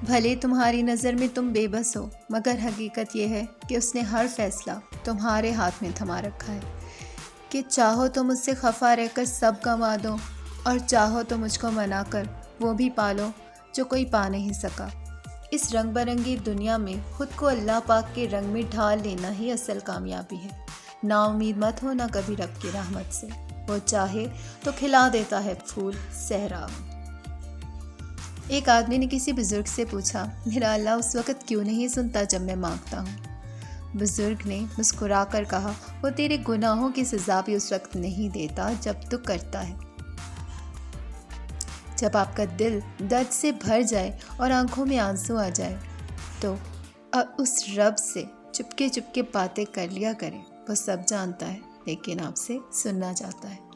भले तुम्हारी नज़र में तुम बेबस हो, मगर हकीकत यह है कि उसने हर फैसला तुम्हारे हाथ में थमा रखा है। कि चाहो तो मुझसे खफा रहकर सब गंवा दो, और चाहो तो मुझको मनाकर वो भी पालो जो कोई पा नहीं सका। इस रंग बिरंगी दुनिया में खुद को अल्लाह पाक के रंग में ढाल लेना ही असल कामयाबी है। नाउम्मीद मत होना कभी रब की रहमत से, वो चाहे तो खिला देता है फूल सहरा। एक आदमी ने किसी बुजुर्ग से पूछा, मेरा अल्लाह उस वक़्त क्यों नहीं सुनता जब मैं मांगता हूँ? बुजुर्ग ने मुस्कुरा कर कहा, वो तेरे गुनाहों की सज़ा भी उस वक्त नहीं देता जब तू करता है। जब आपका दिल दर्द से भर जाए और आंखों में आंसू आ जाए, तो उस रब से चुपके चुपके बातें कर लिया करें। वो सब जानता है, लेकिन आपसे सुनना चाहता है।